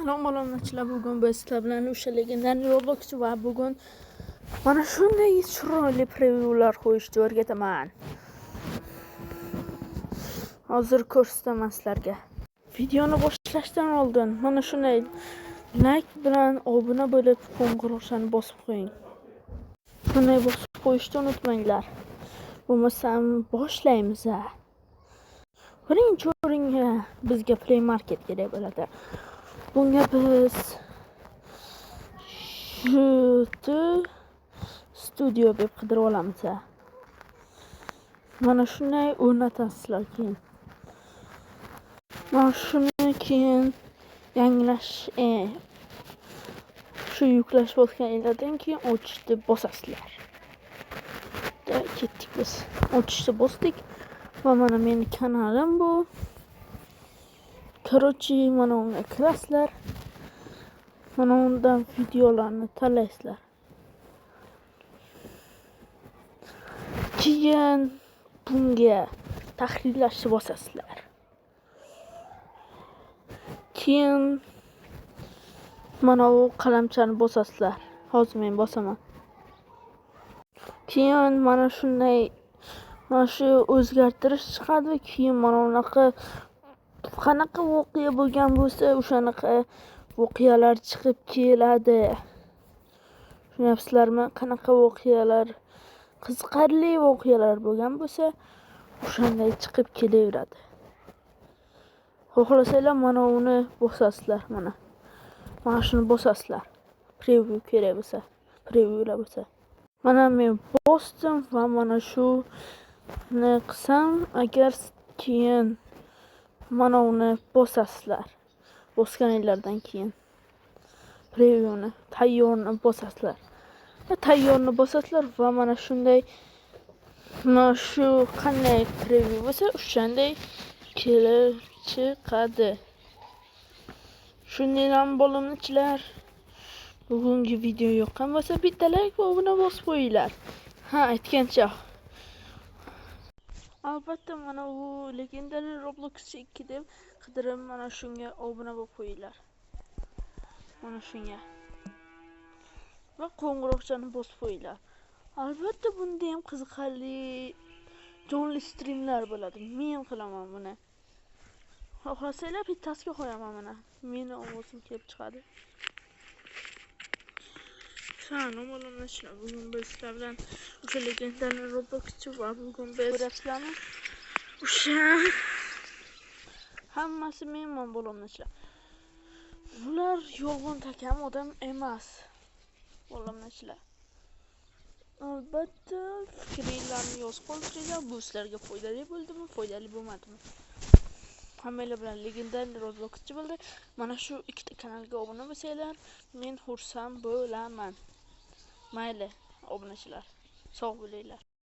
Salom omonatchilar, bugun biz sizlar bilan o'sha legendarniy Roblox va bugun mana shunday chiroyli prevyular qo'yishni o'rgataman. Hozir ko'rsataman sizlarga. Videoni boshlashdan oldin mana shunday like bilan obuna bo'lib qo'ng'iroqchani bosib qo'ying. Shunday bosib qo'yishni unutmanglar. Bo'lmasam boshlaymiz. Birinchi o'ringa bizga Play Market kerak bo'ladi. Bunga biz studio deb qidirib olamiz. Mana shunday o'rnatasizlar keyin. Mana shuni keyin yangilash shu yuklash bosganingizdan keyin ochishni bosasizlar. Ketdik biz. Ochishni bosdik va mana mening kanalim bu. Короче, mana unga kirasizlar. Mana undan videolarni tanlaysizlar. Keyin bunga tahrirlashni bosasizlar. Keyin mana bu qalamchani bosasizlar. Hozir men bosaman. Keyin mana shunday mana shu o'zgartirish chiqadi. Keyin mana unaqa qanaqa voqea bo'lgan bo'lsa, o'shanaqa voqealar chiqib keladi. Tushunyapsizlarmi? Qanaqa voqealar, qiziqarli voqealar bo'lgan bo'lsa, o'shanday chiqib kelaveradi. Xohlasanglar mana uni bosasizlar, mana. Mana shuni bosasizlar. Preview kerak bo'lsa, previewlar bo'lsa. Mana men bosdim va mana shuni qilsam, agar keyin mana uni bosasizlar. Bosganingizdan keyin previewni, tayyorni bosasizlar. Va tayyorni bosasizlar va mana shunday mana shu qanday preview bo'lsa, o'shanday kelib chiqadi. Shundan bo'limchilar, bugungi video yoqqan bo'lsa, bitta like va obuna bosib qo'yinglar. Ha, aytgancha. Albatta mana bu legendarniy Roblox 2 deb qidirib mana shunga obuna bo'lib qo'yinglar. Mana shunga. Va qo'ng'iroqchani bosib qo'yinglar. Albatta bunda ham qiziqarli jonli streamlar bo'ladi. Men qilaman buni. Xohlasanglar bittasiga qo'yaman mana. Meni ovozim kelib chiqadi. Salom omonatchilar, bugun biz sizlar bilan o'sha legendarniy Roblox va bugun biz ko'ryapsizlarmi? O'sha hammasi menman bo'limchilar. Bular yolg'on takam odam emas. Bo'limchilar. Albatta fikringlarni yozib qoldiringlar. Bu sizlarga foydali bo'ldimi, foydali bo'lmadimi? Hammalar bilan legendarniy Roblox bo'ldi. Mana shu ikkita kanalga obuna bo'lsanglar, men xursand bo'laman. Mayli, obunachilar. Sog' bo'linglar.